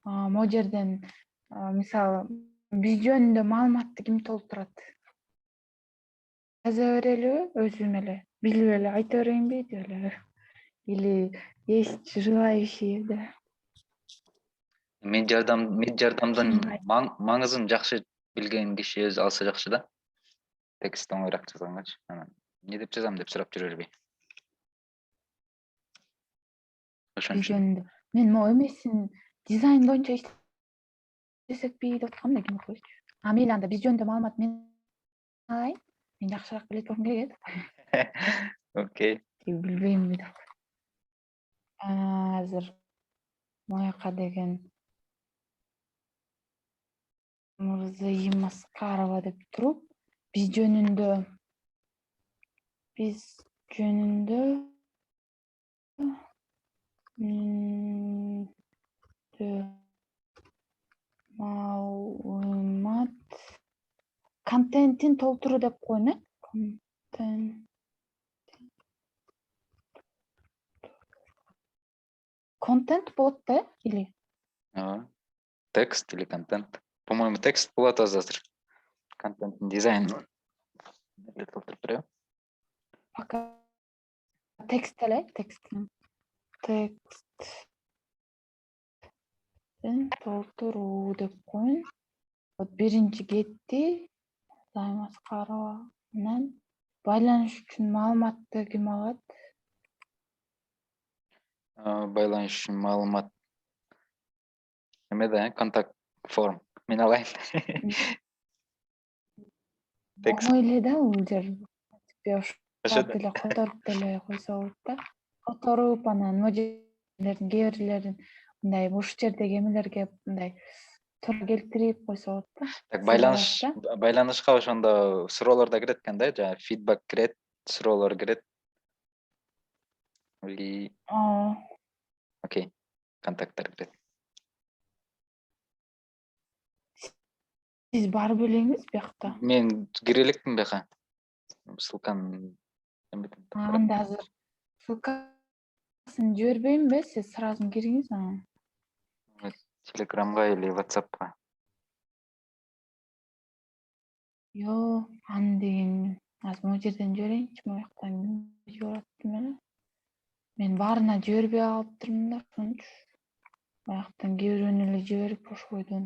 Могу жерден мисалы биз жөнүндө маалыматты ким толтурат? Жаза берелиби, өзүм эле билип эле айта берейинби деп эле? Или есть желающие, да? Меджардамдын маңызын жакшы билген киши өзү алса жакшы да. Текст оңойраак жазгангачы. Эмне деп жазам деп сурап жүрө бербей. Биз жөнүндө. Мен могу эмесин дизайн боюнча иштесекпи деп аткам да, ким койчу. Мейли анда биз жөнүндө маалымат мен алайын. Мен жакшыраак билет болсом керек. Окей. Билбейм деп. Азыр мояка деген Мырзайым Аскарова деп туруп, биз жөнүндө маалымат контентин толтуруу деп коеюн, контент болот да, или текст или контент. По-моему, текст болот азыр. Контенттин дизайны. Толтуруп береби? Пока текст эле, текстин толтуруу деп коеюн. Вот биринчи кетти. Мырзайым Аскарова менен байланыш үчүн маалыматты ким алат? Байланыш үчүн маалымат эмеде, контакт форм. Мен алайын. Оңой эле да бул жер. Ошол эле которуп деле койсо болот да. Которуп анан кээ бирлерин мындай буш жердеги эмелерге мындай туура келтирип койсо болот да. Так, байланышка ошондо суроолор да кирет экен да, жана фидбак кирет, суроолор кирет. Окей. Контакттар кирет. Сиз барып элеңиз биякта. Мен кире элекмин бияка. Ссылканы Анда азыр ссылкасын жибербеймби? Сиз сразу кириңиз анан. Телеграмга или WhatsAppка. Аны деген азыр могу жерден жиберейинчи, мояктан жибераттым эле. Мен баарына жибербей калыптырмын да, ошончу. Мояктан кээ бирөөнү эле жиберип ошол бойдон.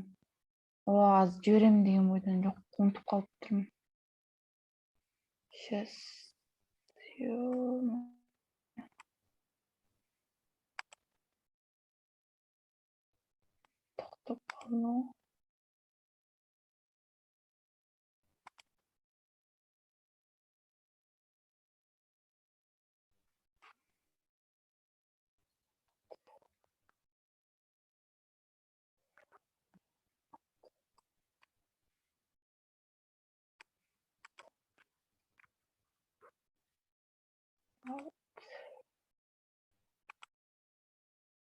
Азыр жиберем деген бойдон жок, унутуп калыптырмын. Сейчас. Токтоп калдым.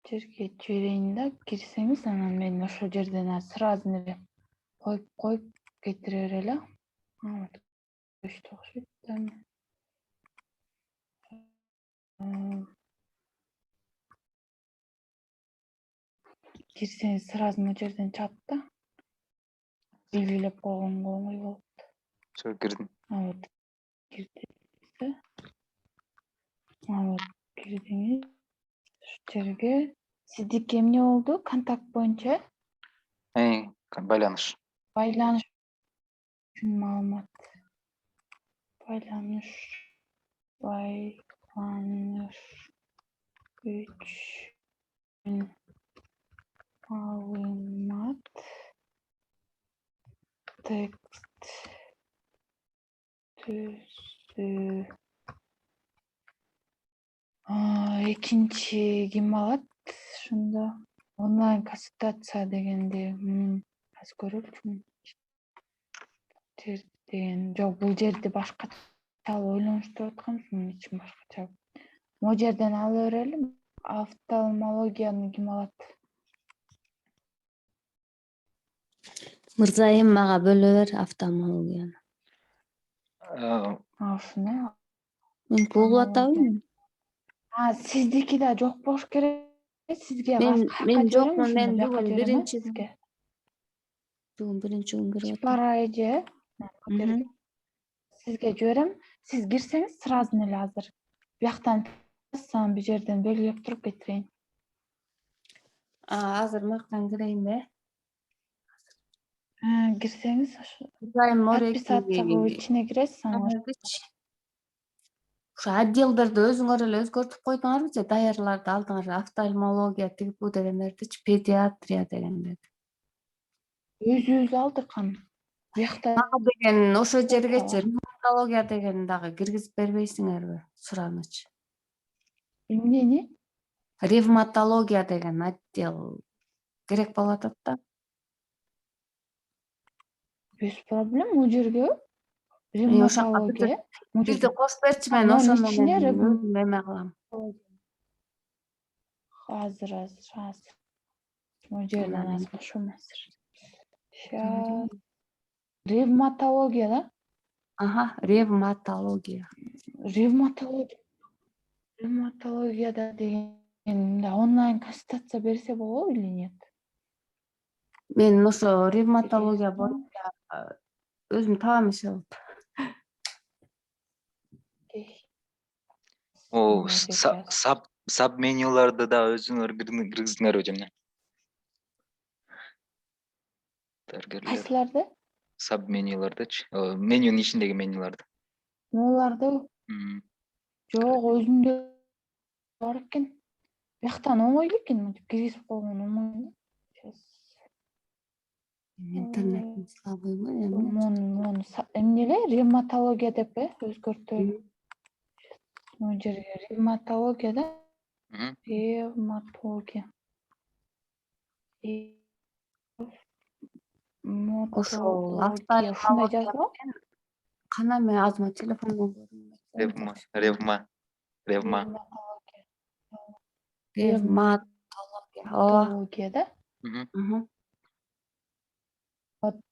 Жерге жиберейин да, кирсеңиз анан мен ошол жерден сразу эле коюп кетире берели. Өчтү окшойт да. Кирсеңиз сразу могу жерден чыгат да. Белгилеп койгонго оңой болот. Ошо кирдим. Вот кирдиңиз. Вот кирдиңиз. Ошол жерге сиздики эмне болду? Контакт боюнча? Байланыш. Байланыш үчүн маалымат. Байланыш үчүн маалымат. Текст түзүү. Экинчи ким алат? Ошондо онлайн консультация дегенди аз көрүлчүмүн. Жерден жок, бул жерди башкача ойлонуштуруп аткансың, ичим башкача. Могу жерден ала берели. Офтальмологияны ким алат? Мырзайым мага бөлө бер офтальмологияны. Ушуну. Мен угуп атабын. Sizdiki de çok boş gerek. Sizge Men hakka jokmун, jörem, men şunu bugün jaka jörem birinci sizge. birinci gün girip atım. Parayıcı. Sizge jörem. Siz girseniz sразу эле азыр. Бияктан bir жерден белгилеп туруp кетирейин. Hazır mıktan gireyim be. Girseniz İbrahim подписаться Moreki içine giresiz ama. Şu отделдерди өзүңөр эле өзгөртүп койдуңарбы же даярыларды алдыңар офтальмология тиги бу дегендердичи педиатрия дегендерди. Өзүбүз алдык аны. Биякта Мага деген ошо жергечи бар. ревматология деген дагы киргизип бербейсиңерби? Сураныч. Эмнени? Ревматология деген отдел керек болуп атат да. Без проблем у жерге. Ошоко Ревматология. бизди кошуп берчи, мен Анын ошону ичине менен өзүм эме кылам. Азыр. У жерден аз кошум азыр. Щас. Ревматология да? Ревматология. Ревматологияда деген онлайн консультация берсе болобу или нет? Мен ошо ревматология боюнча өзүм табам иши болуп. О, саб менюларды да өзүңөр киргиздиңерби жемне? Кайсыларды? Sub menülardачы. Менюнун ичиндеги менюларды. Оларды жок, өзүндө бар экен. Бияктан оңой экен, мынтип киргизип койгон оңой. Интернетин слабыйбы эми? Мону эмнеле ревматология деп өзгөртөйлү. Могу жерге ревматология да? Ревматология. Ошол Мотология. Ушундай жазылган? Кана мен азырма телефондон көрдүм. Ревматология. Ревматология да?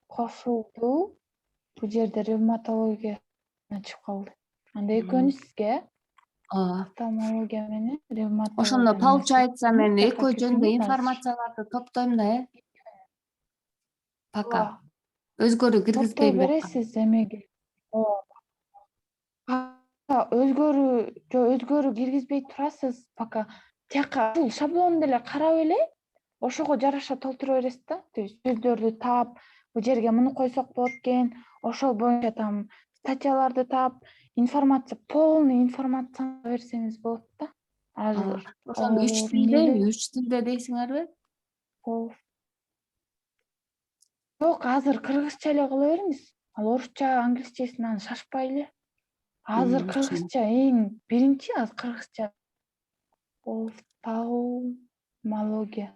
Кошулду. Бул жерде ревматология чыгып калды. Анда экөөнү сизге офтальмология менен ревматология. Ошондо получается мен экөө жөнүндө информацияларды топтойм да, Пока. Өзгөрүү киргизбейм Топтой деп. бересиз эмеге. Өзгөрүү киргизбей турасыз, пока тияка ушул шаблонду эле карап эле ошого жараша толтура бересиз да. Сөздөрдү таап, бул жерге муну койсок болот экен, ошол боюнча там статьяларды таап, полный информацияны берсеңиз болот да. Ошондо 3 тилдеби, 3 тилде дейсиңерби? Жок, азыр кыргызча эле кыла бериңиз. Ал орусча, англисчесин аны шашпайлы. Азыр кыргызча эң биринчи азыр кыргызча. Офтальмология.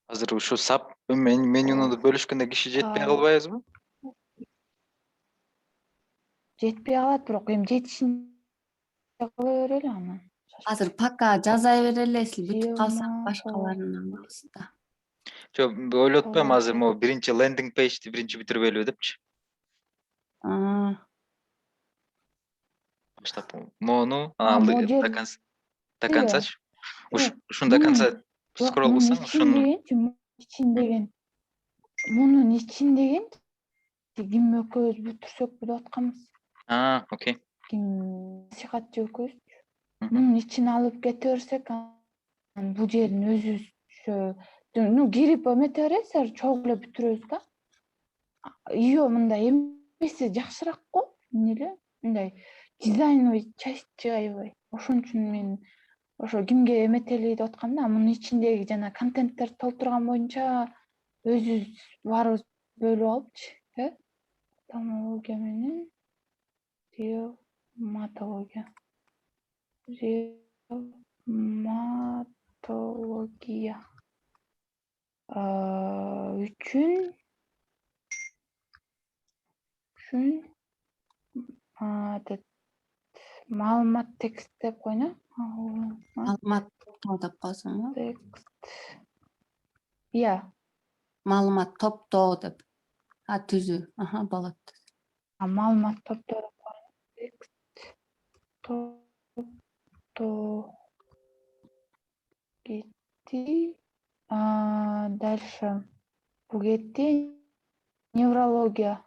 Азыр ушу сап менюну бөлүшкөндө киши жетпей калбайбызбы? Жетпей калат, бирок эми жетишин кыла берели аны. Азыр пока жаза берелесиз, бүтүп калса башкаларын алабыз да. Жок, ойлоп атпайм азыр могу биринчи лендинг пейджди биринчи бүтүрбөйлүбү депчи. Баштап мону до концачы. Ушуну до конца скролл кылсаң, ошону мунун ичиндеген ким экөөбүз бүтүрсөкпү деп атканбыз. Окей. Ким насихатчы экөөбүз. Мунун ичин алып кете берсек, бул жерин өзүбүз кирип эмете бересиз, чогуу эле бүтүрөбүз да. Мындай эмеси жакшыраак го. Эмне эле? Мындай дизайновый часть аябай. Ошон үчүн мен ошо кимге эметели деп аткам да, мунун ичиндеги жана контенттерди толтурган боюнча өзүбүз баарыбыз бөлүп алыпчы, офтальмология менен ревматология. Ревматология үчүн маалымат текст деп койно. Маалымат топтоо деп койсоң, текст. Маалымат топтоо деп. Түзүү. Болот. Маалымат топтоо деп койно. Текст. то кетти. Дальше бул кетти. Неврология.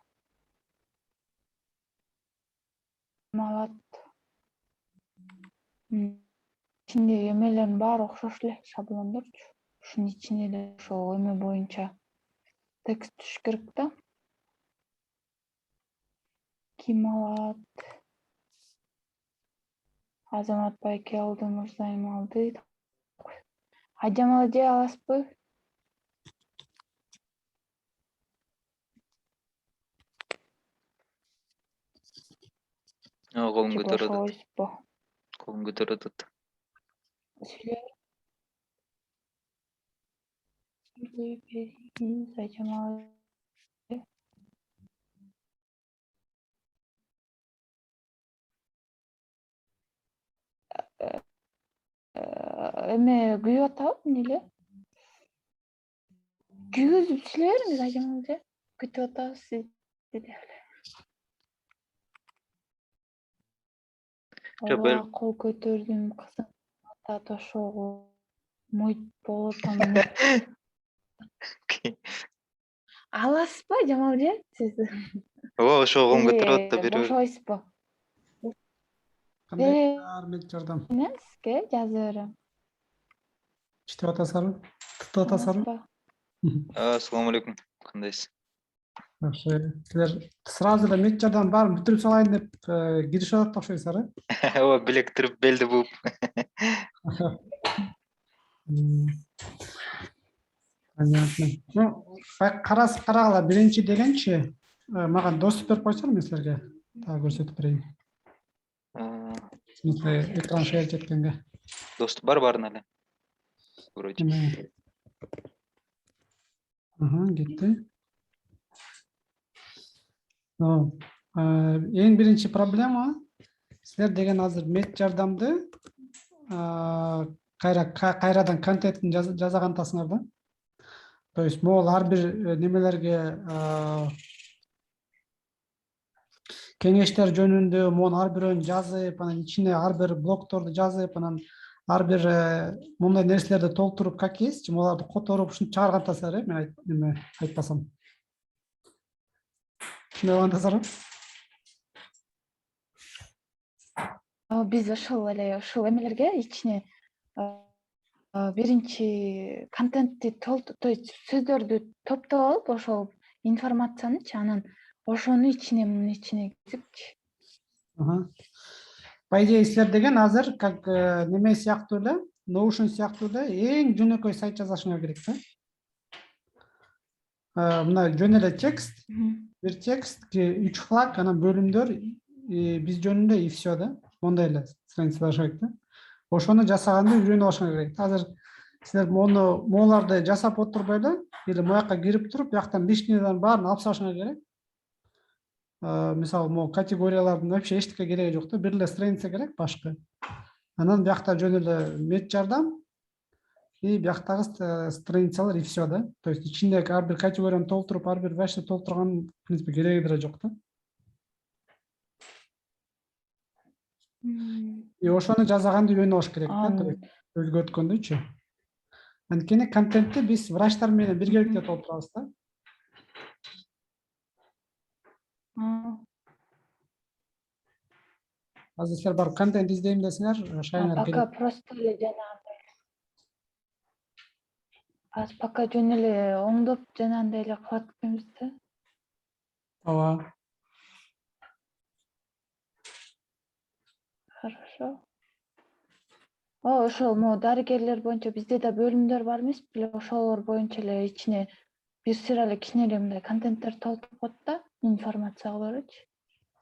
Малат. İçinde emelerin bari okşoş эле шаблондорчу. Ушунун ичине эле ошол эме боюнча текст түшүш керек да. Ким алат? Азамат Байке алды, Мырзайым алды. Айжамал эже аласызбы? Колун Же көтөрүп бошо атат. ойсузбу? Колун көтөрүп атат. Сүйлөй бериңиз, Айжамал эже. Эме күйүп атабы эмне эле? Күйгүзүп сүйлөй бериңиз, Айжамал эже. Күтүп атабыз сизди. Ооба, кол көтөрдүм, кызым. Ата тошогу. Мойт болуп атам. Аласызбы, Айжамал эже, сиз? Ооба, ошо колун көтөрүп атты, бери Бошо ойсузбу? Кандай мет жардам Сизге жазып берем. иштеп атасызбы? Тутуп атасызбы? Ассаламу алейкум. Кандайсыз? Жакшы. Силер сразу эле мет жардам баарын бүтүрүп салайын деп киришип атат окшойсуздар, Ооба, билектирип, белди бууп. Понятно. Ну, карасып карагыла, биринчи дегенчи мага доступ берип койсоңор мен силерге так көрсөтүп берейин. Экран шер эткенге. Доступ бар баарына эле. Вроде. Кетти. Эң биринчи проблема силер деген азыр мет жардамды кайрадан контентин жасагантасыңар да. То есть могул ар бир немелерге кеңештер жөнүндө могу ар бирөөнү жазып, анан ичине ар бир блокторду жазып, анан ар бир мындай нерселерди толтуруп, как есть, аларды которуп ушинтип чыгаргантасыздар, мен айтпасам. Ушундай кылгантасыздарбы? Биз ошол эмелерге ичине биринчи контентти то есть сөздөрдү топтоп алып, ошол информациянычы, анан ошону ичине киргизипчи. По идее, силер деген азыр как неме сыяктуу эле, Notion сыяктуу эле эң жөнөкөй сайт жасашыңар керек да. Мына жөн эле текст, бир текст, 3 флаг, анан бөлүмдөр биз жөнүндө и все да. Мондай эле страница керек да. Ошону жасаганды үйрөнүп алышыңар керек. Азыр силер могуларды жасап отурбай эле, или мояка кирип туруп, бияктан лишнийлердин баарын алып салышыңар керек. Мисалы, могу категориялардын вообще эчтеке кереги жок да, бир эле страница керек башкы. Анан биякта жөн эле мет жардам и бияктагы страницалар и все да. То есть ичиндеги ар бир категорияны толтуруп, ар бир вачты толтурган, в принципе, кереги деле жок да. И ошону жасаганды үйрөнүп алыш керек да, өзгөрткөндүчү. Анткени контентти биз врачтар менен биргеликте толтурабыз да. Азыр силер барып контент издейм десеңер, шайыңар Пока просто эле пока жөн эле оңдоп жанагындай эле кылат экенбиз да. Ооба. Хорошо. Ошол могу дарыгерлер боюнча бизде да бөлүмдөр бар эмес беле, ошолор боюнча эле ичине бир сыйра эле кичине мындай контенттер толтуруп коет да, информация кылып берчи.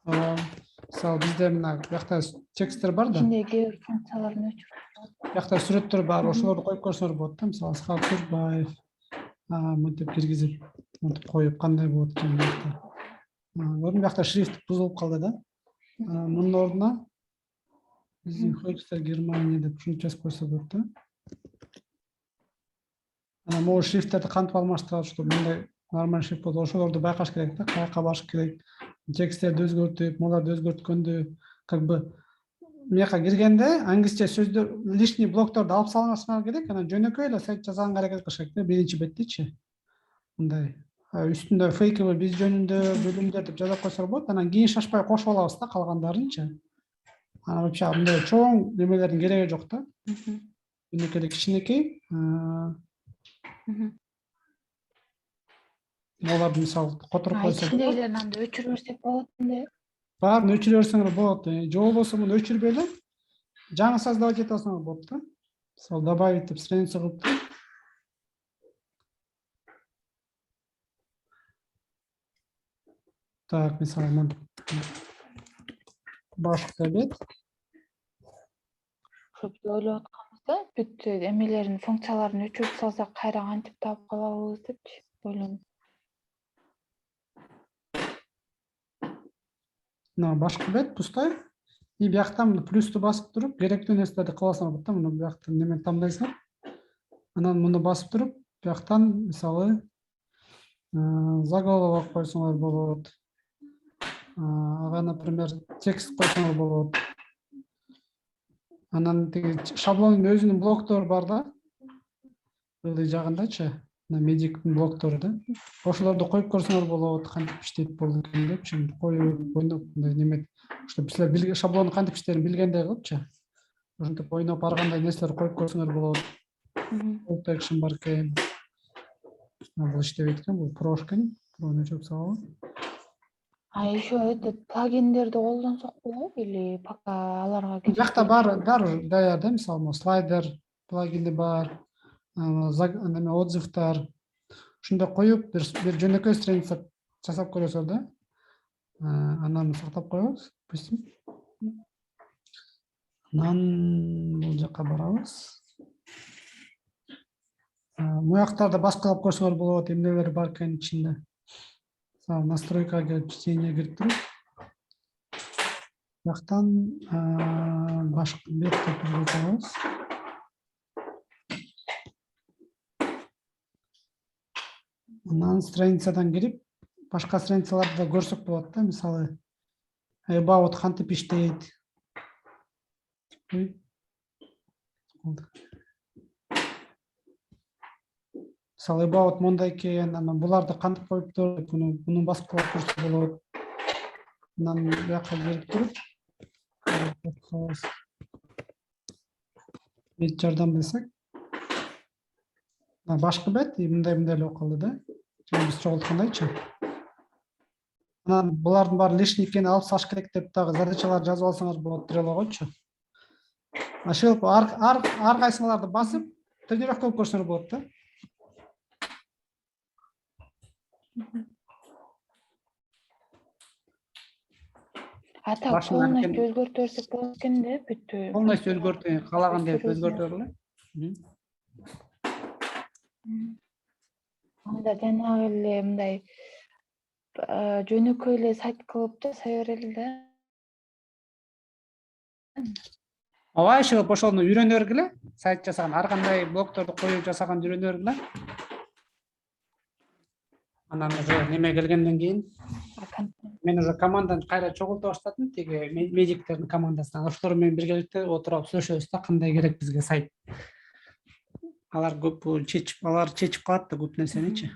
Мисалы бизде мына биякта тексттер бар да. Ичиндеги кээ бир функцияларын өчүрүп. Биякта сүрөттөр бар, ошолорду коюп көрсөңөр болот да. Мисалы Асхат Турбаев, мынтип киргизип, мынтип коюп кандай болот экен биякта. Биякта шрифт бузулуп калды да. Мунун ордуна биздин Хойкстер Германия деп ушинтип жазып койсо болот да. Анан могу шрифттерди кантип алмаштырат, чтобы мындай нормальный шрифт болот, ошолорду байкаш керек да, каяка барыш керек. Тексттерди өзгөртүп, могуларды өзгөрткөндү, как бы мияка киргенде англисче сөздөр лишний блокторду алып салышыңар керек. Анан жөнөкөй эле сайт жазганга аракет кылышат да, биринчи беттичи. Мындай үстүндө фейковый биз жөнүндө бөлүмдөр деп жазып койсо болот. Анан кийин шашпай кошуп алабыз да калгандарынчы. Анан вообще мындай чоң немелердин кереги жок да. Жөнөкөй кичинекей. Оларды мисалы которуп койсо болот. Ичиндегилерин анда өчүрүп берсек болот эле. Баарын өчүрө берсеңер болот. Же болбосо муну өчүрбөй эле жаңы создавать ете алсаңар болот да. Мисалы добавить деп страница кылып. Так, мисалы мен башкы бет. Көп ойлоп атканбызда бүт эмелерин функцияларын өчүрүп салсак кайра кантип таап калабыз депчи ойлонуп. Мына башкы бет пустой. И бияктан мына плюсту басып туруп, керектүү нерселерди кыласыңар болот да. Муну бияктан немени тандайсыңар. Анан муну басып туруп, бияктан мисалы заголовок койсоңор болот. Ага, например, текст койсоңор болот. Анан тиги шаблондун өзүнүн блоктору бар да. Ылдый жагындачы. Мына медиктин блоктору да. Ошолорду коюп көрсөңөр болот, кантип иштейт болот экен депчи. Коюп, ойноп, мындай неме, ошто силер шаблондун кантип иштеерин билгендей кылыпчы. Ошентип ойноп ар кандай нерселер коюп көрсөңөр болот. Call to action бар экен. Бул иштебейт экен, бул Pro экен. Pro'ну өчүрүп салалы. Еще этот плагиндерди колдонсок болобу или пока аларга Жакта бар даяр да, мисалы слайдер плагини бар, отзывдар. Ушундай коюп, бир жөнөкөй страница жасап көрөсүңөр да. Анан сактап коебуз, допустим. Анан бул жака барабыз. Муяктарды баскылап көрсөңөр болот, эмнелер бар экен ичинде. Мисалы настройкага чтение кирип туруп. Жактан башкы бетти көрсөтөбүз. Анан страницадан кирип, башка страницаларды да көрсөк болот да, мисалы about кантип иштейт. Мисалы about мондай экен, анан буларды кантип коюптур деп буну баскылап көрсө болот. Анан бияка кирип туруп, бет жардам десек. Башкы бет мындай эле калды да. Биз чогулткандайчы. Анан булардын баары лишний экенин алып салыш керек деп дагы задачалар жазып алсаңар болот трелогочу. Ошентип ар кайсыңарды басып, тренировка кылып көрсөңөр болот да. Ата полностью өзгөртө берсек болот экен да, бүт. Полностью өзгөртө, калагандай өзгөртө эле. Анда жанагы эле мындай жөнөкөй эле сайт кылып жасай берели да. Ооба, иши ошону үйрөнө бергиле. Сайт жасаган, ар кандай блокторду коюп жасаган үйрөнө бергиле. Анан уже неме келгенден кийин мен уже команданы кайра чогулта баштадым, тиги медиктердин командасынан. Ошолор менен биргеликте отуруп сүйлөшөбүз да, кандай керек бизге сайт. Алар көп чечип калат да көп нерсеничи.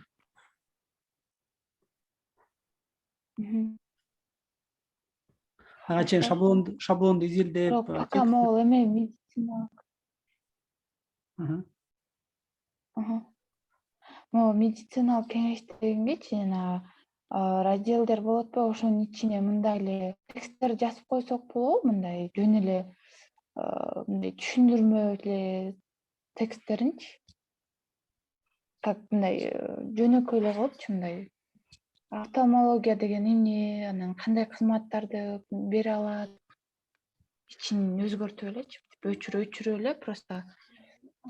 Ага чейин шаблонду изилдеп. Пока могул эме медицина. Могу медициналык кеңештегенчи жана разделдер болотпу, ошонун ичине мындай эле тексттер жазып койсок болобу, мындай жөн эле мындай түшүндүрмө эле тексттеринчи. Как мындай жөнөкөй эле кылыпчы, мындай офтальмология деген эмне, анан кандай кызматтарды бере алат, ичин өзгөртүп элечи, өчүрүп эле просто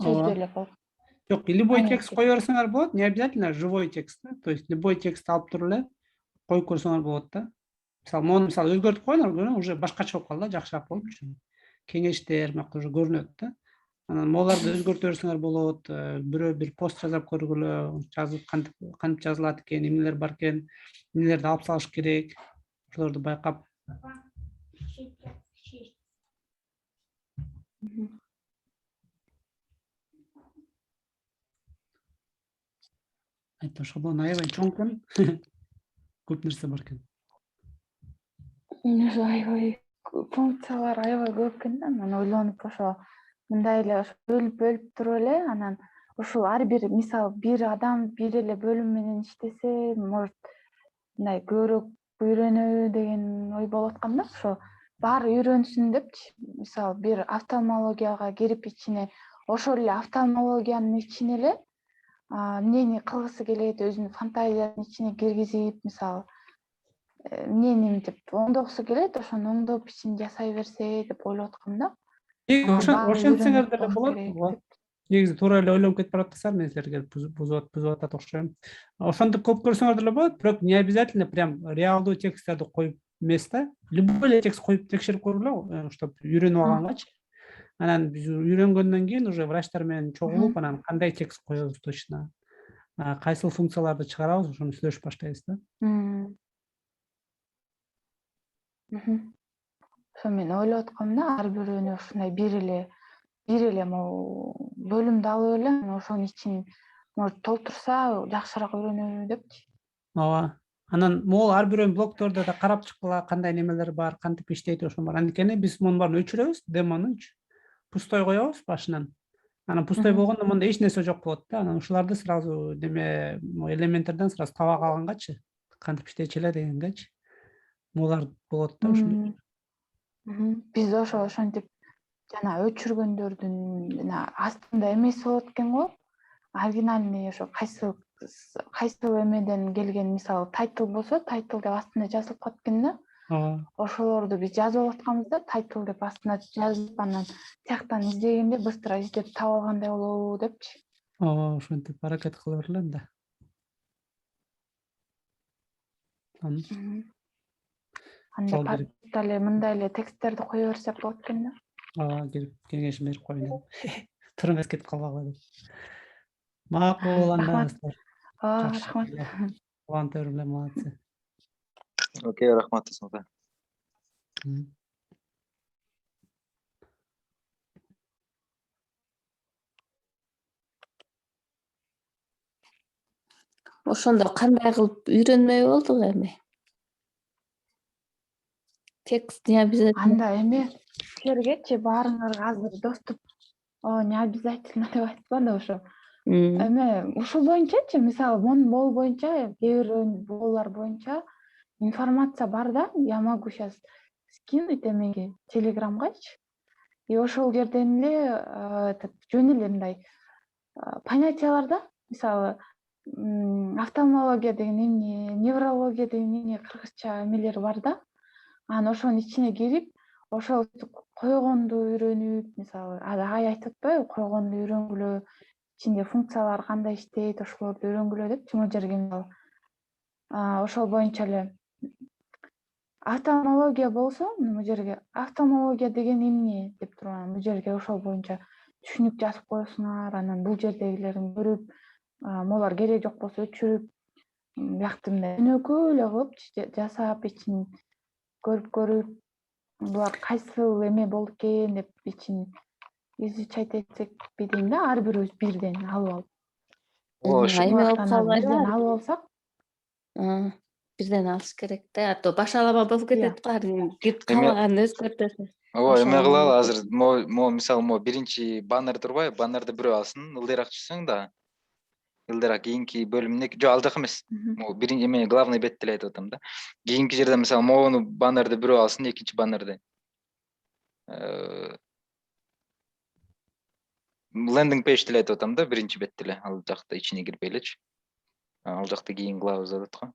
сөздү эле кылып. Жок, любой текст кое берсеңер болот, не обязательно живой текст, то есть любой текст алып туруп эле коюп көрсөңөр болот да. Мисалы өзгөртүп коюңар, уже башкача болуп калды, жакшыраак болупчу. Кеңештер мына уже көрүнөт да. Анан могуларды өзгөртө берсеңер болот, бирөө бир пост жазып көргүлө, жазып кантип жазылат экен, эмнелер бар экен, эмнелерди алып салыш керек, ошолорду байкап. Aytты, шаблон аябай чоң экен. Көп нерсе бар экен. Аябай функциялар аябай көп экен да. Мен ойлонуп ошо мындай эле бөлүп туруп эле анан ушул ар бир мисалы бир адам бир эле бөлүм менен иштесе, может мындай көбүрөөк үйрөнөбү деген ой болуп аткан да. Ошо баары үйрөнсүн депчи. Мисалы бир офтальмологияга кирип ичине ошол эле офтальмологиянын ичине эле эмнени кылгысы келет, өзүнүн фантазиясынын ичине киргизип, мисалы эмнени мынтип оңдогусу келет, ошону оңдоп ичин жасай берсе деп ойлоп аткам да. Ошентсеңер деле болот го. Негизи туура эле ойлонуп кетип бараткансыздар, мен силерге бузуп атат окшойм. Ошентип көп көрсөңөр деле болот, бирок не обязательно прям реалдуу тексттерди коюп эмес да. Любой эле текст коюп текшерип көргүлө, чтобы үйрөнүп алгангачы. Анан биз үйрөнгөндөн кийин уже врачтар менен чогулуп, анан кандай текст коебуз точно, кайсыл функцияларды чыгарабыз, ошону сүйлөшүп баштайбыз да. Ошо мен ойлоп аткам да, ар бирөөнү ушундай бир эле могу бөлүмдү алып эле, ошонун ичин может толтурса жакшыраак үйрөнөбү депчи. Ооба. Анан могул ар бирөөнүн блогтордо да карап чыккыла, кандай немелер бар, кантип иштейт, ошо бар. Анткени биз мунун баарын өчүрөбүз, демонучу. Пустой коебуз башынан. Анан пустой болгондо монда эч нерсе жок болот да. Анан ушуларды сразу неме элементтерден сразу таба калгангачы, кантип иштечү эле дегенгечи. Булар болот да ушундай. Биз ошентип жана өчүргөндөрдүн астында эмеси болот экен го. Оригинальный ошо кайсыл эмеден келген, мисалы тайтл болсо, тайтл деп астында жазылып калат экен да. Ошолорду биз жазып атканбыз да, тайтл деп астына жазып, анан тияктан издегенде быстро издеп таап алгандай болобу депчи. Ошентип аракет кыла берле анда. Анда подкастта эле мындай эле тексттерди кое берсек болот экен да. Келип кеңешин берип коеюн. Тура эмес кетип калбагыла деп. Макул анда. Рахмат. Волонтер эле молодцы. Окей, рахмат сизге. Ошондо кандай кылып үйрөнмөй болдук эми? Текст не обязательно. Анда эме силергечи баарыңарга азыр доступ не обязательно деп айтпады ошо. Эме ушул боюнчачы, мисалы монун болу боюнча, кээ бир боолор боюнча информация бар да. Я могу сейчас скинуть эмеге, телеграмгачы. И ошол жерден эле жөн эле мындай понятиялар да. Мисалы офтальмология деген эмне, неврология деген эмне, кыргызча эмелер бар да. Анан ошонун ичине кирип, ошол койгонду үйрөнүп, мисалы агай айтып атпайбы, койгонду үйрөнгүлө, ичинде функциялар кандай иштейт, ошолорду үйрөнгүлө деп, могу жерге мисалы ошол боюнча эле офтальмология болсо, могу жерге офтальмология деген эмне деп туруп, анан бул жерге ошол боюнча түшүнүк жазып коесуңар, анан бул жердегилерин көрүп, могулар кереги жок болсо өчүрүп, биякты мындай өнөкөй эле кылып жасап, ичин көрүп, булар кайсыл эме болду экен деп ичин изучать этсекпи дейм да, ар бирөөбүз бирден алып алып. Бирден алып алсак, бирден алыш керек да, а то башалама болуп кетет го, кирип каалаган өзгөртөсүң. Ооба, эме кылалы азыр, могу мисалы могу биринчи баннер турбайбы? Баннерди бирөө алсын, ылдыйраак түшсөң да, ылдыйраак кийинки бөлүмүнө, жок ал жак эмес. Могу биринчи эме главный бетти эле айтып атам да. Кийинки жерде мисалы могуну баннерди бирөө алсын, экинчи баннерди. Лендинг пейдж деле айтып атам да, биринчи бетти эле, ал жакта ичине кирбей элечи. Ал жакта кийин кылабыз деп атат го.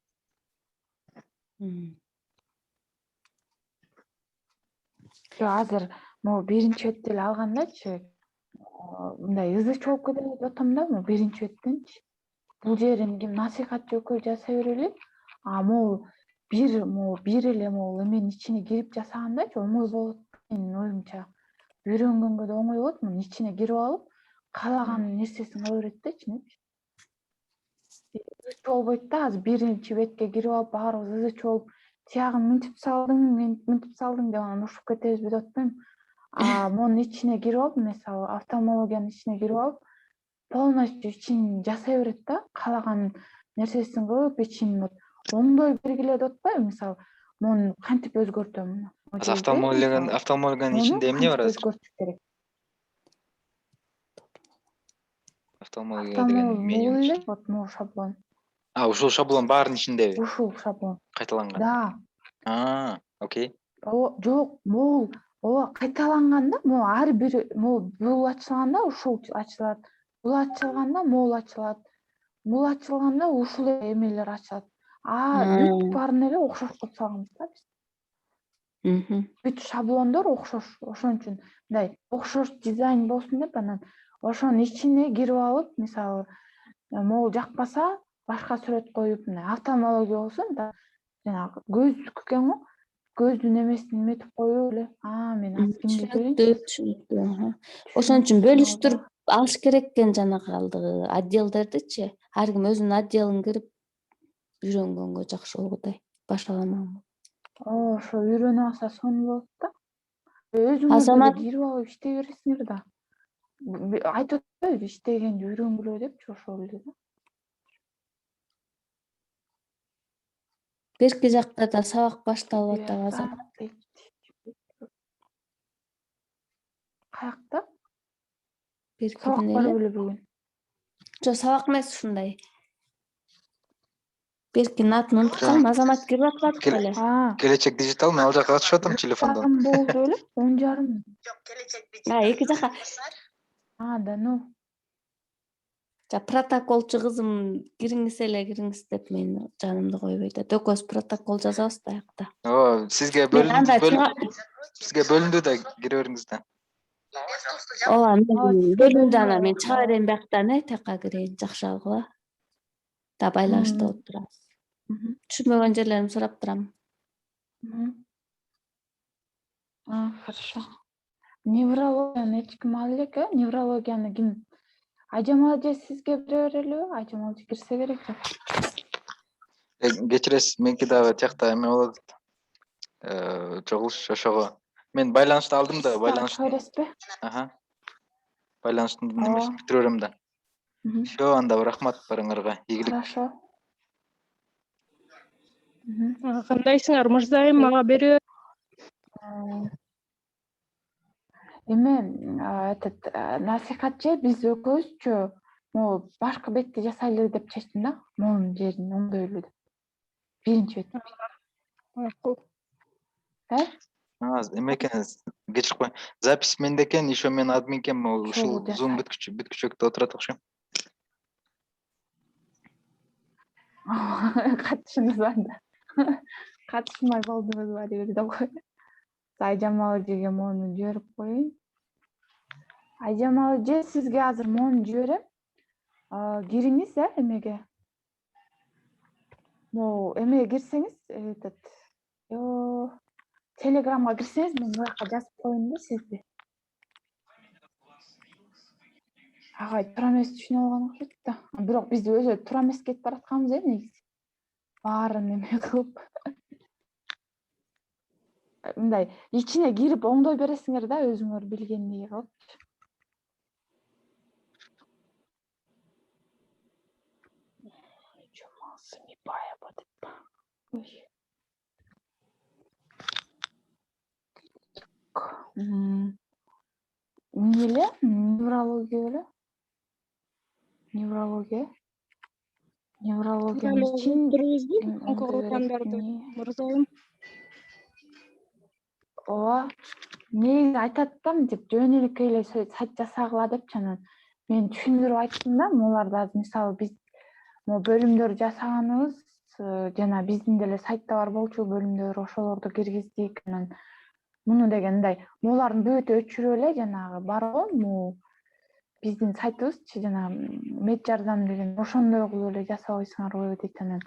Азыр могу биринчи бетти эле алгандачы, мындай ызы чогуп кетет деп атам да, могу биринчи беттенчи. Бул жерин ким насыйхат жөкөй жасай берели, могу бир эле могу эменин ичине кирип жасагандачы оңой болот, менин оюмча. Үйрөнгөнгө да оңой болот, мунун ичине кирип алып, каалаган нерсесин кыла берет да ичине. Ызы чогулбойт да, азыр биринчи бетке кирип алып, баарыбыз ызы чогулуп, тиягын мынтип салдың, мынтип салдың деп анан урушуп кетебиз деп атпайм. Монун ичине кирип алып, мисалы офтальмологиянын ичине кирип алып, полностью ичин жасай берет да, каалаган нерсесин кылып, ичин оңдой бергиле деп атпайбы, мисалы, монун кантип өзгөртөм? Офтальмологиянын ичинде эмне бар азыр? Өзгөртүш керек. Офтальмология деген менюнун эле, ичинде. вот могу шаблон. Ушул шаблон баарынын ичиндеби? Ушул шаблон. Кайталанган. Да. Окей. Жок, могул кайталанганда, могу ар бир бул ачылганда ушул ачылат. Бул ачылганда могул ачылат. Бул ачылганда ушул эмелер ачылат. Бүт баарын эле окшош кылып салганбыз да биз. Бүт шаблондор окшош. Ошон үчүн мындай окшош дизайн болсун деп анан ошонун ичине кирип алып, мисалы, могул жакпаса, башка сүрөт коюп, мына офтальмология болсун да, жанагы көздүккү экен го. Көздүн эмесин эметип коюп эле. Мен азыр кимди көрөйүнчү? Түшүнүктүү. Ошон үчүн бөлүштүрүп алыш керек экен жанагы алдыгы отделдердичи. Ар ким өзүнүн отделин кирип үйрөнгөнгө жакшы болгудай. Башаламан. Ошо үйрөнүп алса сонун болот да. Өзүңөр деле Азамат кирип алып иштей бересиңер да. Айтып атпайбы, иштегенди үйрөнгүлө депчи, ошол эле да. берки жакта да сабак башталып атабы Азамат? Каякта? Беркидин Сабак бар эле. беле бүгүн? Жок, сабак эмес ушундай. Беркинин атын унутуп калдым. Азамат кирип атпадык беле? Келечек дижитал, мен ал жака катышып атам телефондон. Болду эле, 10:30. Жок, келечек дижитал. Эки жака. Да, ну. Протоколчу кызым кириңиз деп мен жанымды койбой атат. Экөөбүз протокол жазабыз да аякта. Сизге бөлүндү да кире бериңиз да. Ооба, мен бөлүндү анан мен чыга берейин бияктан, тияка кирейин, жакшы алгыла. Да байланышта отурабыз. Түшүнбөгөн жерлерим сурап турам. Хорошо. Неврологияны эч ким ала элек, неврологияны ким? Ажамал эже сизге бере берелиби? Ажамал эже кирсе керек жок. Кечиресиз, меники дагы тиякта эме болот. Чогулуш ошого. Мен байланышты алдым да, байланышты. Көрөсүзбү? Байланыштын немесин бүтүрүп берем да. Всё, анда рахмат барыңарга. Ийгилик. Хорошо. Кандайсыңар, мырзайым, мага берүү. Эме, этот насихатчы биз экөөбүзчү могу башка бетти жасайлы деп чечтим да. Монун жерин оңдойлу деп. Биринчи бет. Макул. Эме экен, кечирип коюң. Запись менде экен, еще мен админкем, ушул Ошол Zoom бүткүчөктө отурат окшойм. Катышыңыз анда. Катышмай болдуңуз ба деп кой. Айжамал эжеге мону жиберип коеюн. Айжамал эже, сизге азыр мону жиберем. Кириңиз, эмеге. Могу эмеге кирсеңиз, этот Телеграмга кирсеңиз, мен буяка жазып коеюн да сизди. Туура эмес түшүнүп алган окшойт да. Бирок биз өзү туура эмес кетип баратканбыз негизи. Баарын эме кылып. Мындай ичине кирип оңдой бересиңер да, өзүңөр билгендей кылып. Эмне эле? Неврология эле? Неврологиянын ичин Мырзайым. Ооба. Негизи айтат да, мынтип жөн эле сайт жасагыла депчи, анан мен түшүндүрүп айттым да, буларды азыр мисалы биз могу бөлүмдөр жасаганыбыз, жана биздин деле сайтта бар болчу бөлүмдөр, ошолорду киргиздик. Анан муну дегендай, булардын бүтө өчүрүп эле жанагы бар го, биздин сайтыбызчы, жанагы мед жардам деген ошондой кылып эле жасап койсоңар дейт. Анан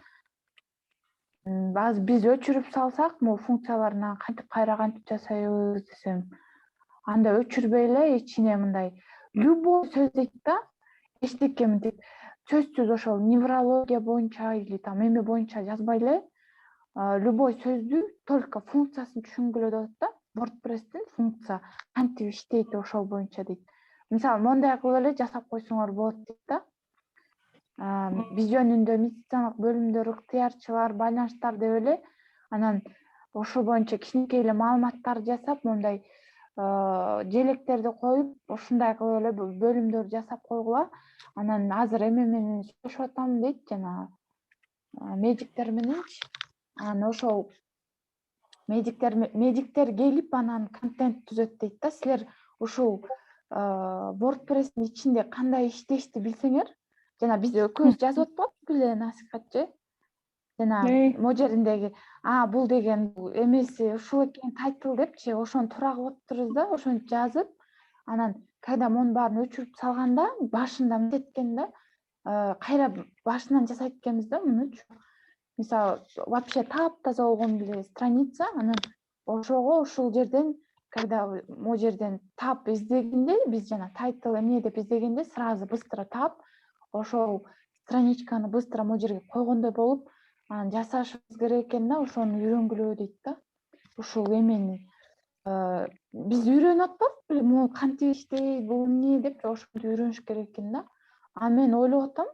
биз өчүрүп салсак, могу функцияларына кайра кантип жасайбыз десем, анда өчүрбөй эле ичине мындай любой сөз дейт да, эчтеке мынтип сөзсүз ошол неврология боюнча или там эме боюнча жазбай эле любой сөздү только функциясын түшүнгүлө деп атат да. WordPress'тин функция кантип иштейт ошол боюнча дейт. Мисалы мондай кылып эле жасап койсоңор болот дейт да. Биз жөнүндө медициналык бөлүмдөр, ыктыярчылар, байланыштар деп эле анан ошол боюнча кичинекей эле маалыматтар жасап, мондай желектерди коюп, ушундай кылып эле бөлүмдөр жасап койгула. Анан азыр эме менен сүйлөшүп атам дейт, жана медиктер мененчи. Анан ошол медиктер келип анан контент түзөт дейт да. Силер ушул WordPress'in ичинде кандай иштешти билсеңер, жана биз экөөбүз жазып атпадык беле насихатчы? Жана могу жериндеги бул деген эмеси ушул экен тайтыл депчи, ошону туура кылып атыптырбыз да, ошентип жазып, анан кайда мунун баарын өчүрүп салганда, башында эмнет экен да, кайра башынан жасайт экенбиз да мунучу. Мисалы, вообще таптаза болгон эле страница, анан ошого ушул жерден, когда могу жерден тап издегенде, биз жана тайтыл эмне деп издегенде сразу быстро тап, ошол страничканы быстро могу жерге койгондой болуп, анан жасашыбыз керек экен да, ошону үйрөнгүлө дейт да. Ушул эмени биз үйрөнүп атпадык беле, могу кантип иштейт, бул эмне деп ошентип үйрөнүш керек экен да. Мен ойлоп атам,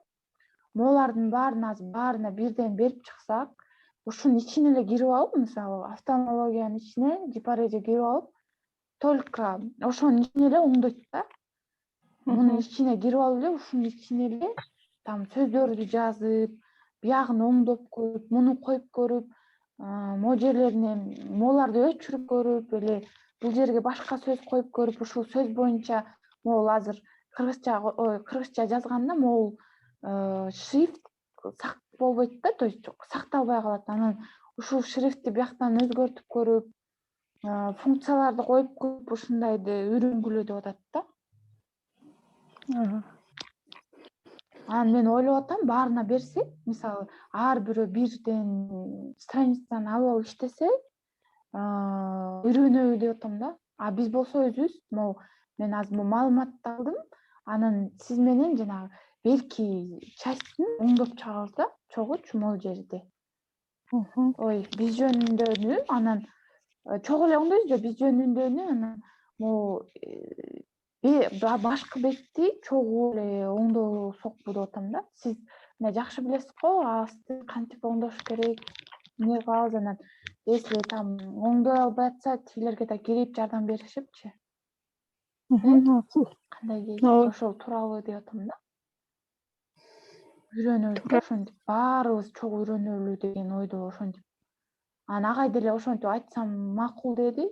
могулардын баарына бирден берип чыксак, ушунун ичине эле кирип алып, мисалы, офтальмологиянын ичине, гепареже кирип алып, только ошонун ичине эле оңдойт да. Мунун ичине кирип алып эле, ушунун ичине эле там сөздөрдү жазып, биягын оңдоп коюп, муну коюп көрүп, могу жерлерине могуларды өчүрүп көрүп, эле бул жерге башка сөз коюп көрүп, ушул сөз боюнча могул азыр кыргызча жазганда могул шрифт болбойт да, то есть сакталбай калат. Анан ушул шрифтти бияктан өзгөртүп көрүп, функцияларды коюп көрүп, ушундайды үйрөнгүлө деп атат да. Анан мен ойлоп атам, баарына берсек, мисалы, ар бирөө бирден страницаны алып иштесе, үйрөнөбү деп атам да. Биз болсо өзүбүз, мен азыр маалыматты алдым, анан сиз менен жанагы берки частьтин оңдоп чыгабыз да, чогучу могу жерде. Ой, биз жөнүндөнү, анан чогуу эле оңдойбуз да, биз жөнүндөнү, анан могу башкы бетти чогуу эле оңдосокпу деп атам да. Сиз жакшы билесиз го, асты кантип оңдош керек, эмне кылабыз, анан если там оңдой албай атса, тигилерге да кирип жардам беришипчи. Кандай дейт, ошол тууралуу деп атам да. Үйрөнөбүз, ошентип баарыбыз чогуу үйрөнөлү деген ойдо ошентип. Анан агай деле ошентип айтсам макул деди.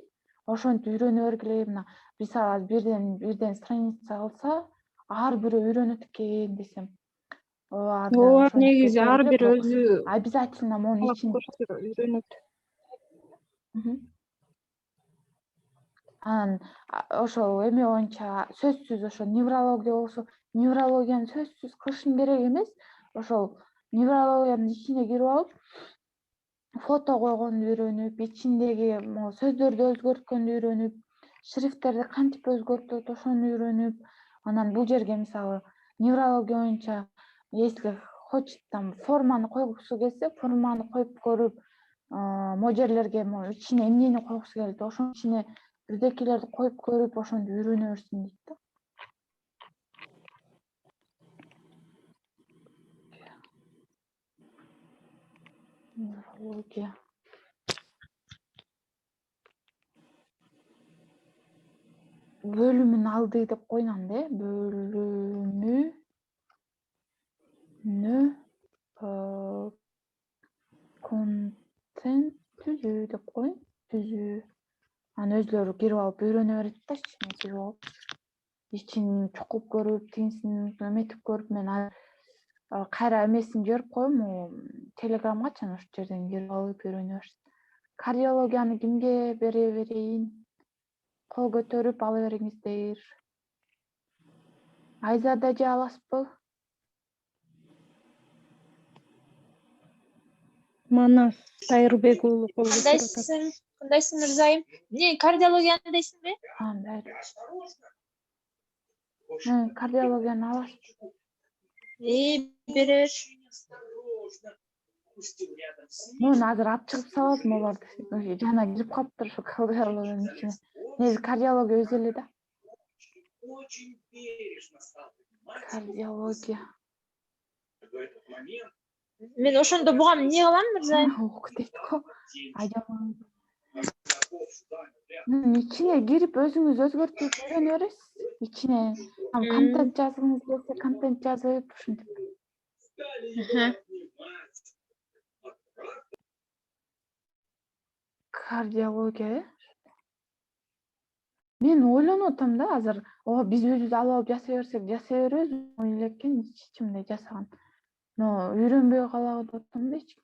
Ошентип үйрөнө бергиле, мына мисалы бирден страница алса, ар бирөө үйрөнөт экен десем. Ооба, негизи ар бир өзү обязательно монун ичинде үйрөнөт. Анан ошол эме боюнча сөзсүз ошо неврология болсо, неврологияны сөзсүз кылышым керек эмес. Ошол неврологиянын ичине кирип алып, фото койгонду үйрөнүп, ичиндеги сөздөрдү өзгөрткөндү үйрөнүп, шрифттерди кантип өзгөртөт ошону үйрөнүп, анан бул жерге мисалы неврология боюнча если хочет там форманы койгусу келсе, форманы коюп көрүп, могу жерлерге ичине эмнени койгусу келет, ошонун ичине бирдекелерди коюп көрүп, ошентип үйрөнө берсин дейт да. Неврология. Бөлүмүн алды деп койгон да, бөлүмүнө контент түзүү деп коеюн, түзүү. Анан өзлөрү кирип алып үйрөнө берет да, ичине кирип алып, ичин чукуп көрүп, тигинсин эметип көрүп, мен кайра эмесин жиберип коем, телеграмгачы, анан ошол жерден кирип алып үйрөнө берсин. Кардиологияны кимге бере берейин? Кол көтөрүп ала бериңиздер. Айзада же аласызбы? Манас Сайырбек уулу кол көтөрүп атат. Кандайсың Мырзайым? Кардиологияны дейсиңби? Кардиологияны аласыз. Берер. Мен азыр алып чыгып салатым оларды. Жана кирип калыптыр ушу кардиологиянын ичине. Негизи кардиология өзү эле да. Кардиология. Мен ошондо бугам эмне кылам, Мырзайым? Ок дейт го. Ажаман. İçine girip özünüz özgürtüp öğreniriz. İçine content жазгыңыз келсе контент жазып ушинтип. Кардиология. Мен ойлонуп атам да азыр. Биз өзүбүз алып жасай жасай беребиз. Элекен ичимде жасаган. Но үйрөнбөй калабы деп атам да эч.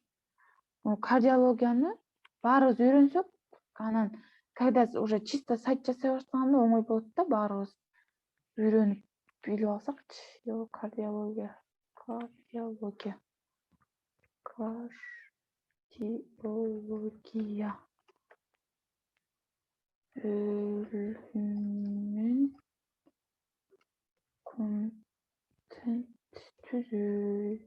Кардиологияны баарыбыз үйрөнсөк, анан когда уже чисто сайт жасай баштаганда оңой болот да баарыбыз үйрөнүп билип алсакчы. Кардиология. Кардиология. Кардиология. Өлүмүн контент түзүү.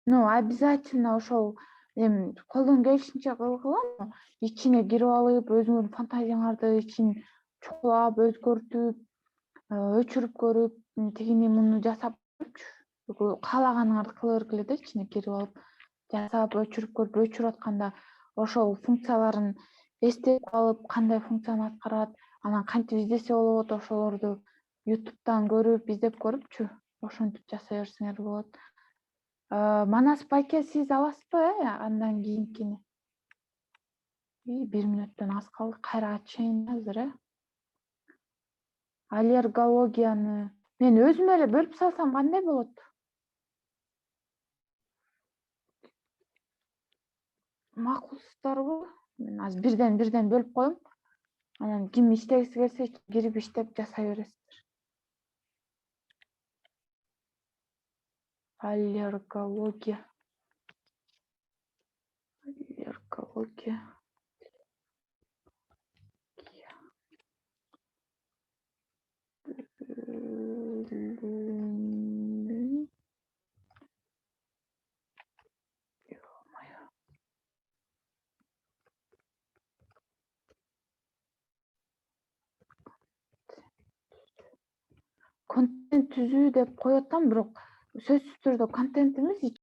Обязательно ошол колдон келишинче кылгыла, ичине кирип алып, өзүңүздүн фантазияңарды ичин чоңойтуп, өзгөртүп, өчүрүп көрүп, тигини муну жасап көрүпчү. Каалаганыңарды кыла бергиле да, ичине кирип алып, жасап, өчүрүп көрүп, өчүрүп атканда ошол функцияларын эстеп алып, кандай функцияны аткарат, анан кантип издесе болот, ошолорду YouTube'дан көрүп, издеп көрүпчү. Ошентип жасай берсеңер болот. Манас байке, сиз аласызбы, андан кийинкини? 1 мүнөттөн аз калды. Кайра ачайын азыр, Аллергологияны мен өзүм эле бөлүп салсам кандай болот? Макулсуздарбы? Мен азыр бирден бөлүп коем. Анан ким иштегиси келсе кирип иштеп жасай бересиздер. Аллергология. Аллергология. Контент түзүү деп коюп атам, бирок сөзсүз түрдө контент эмес,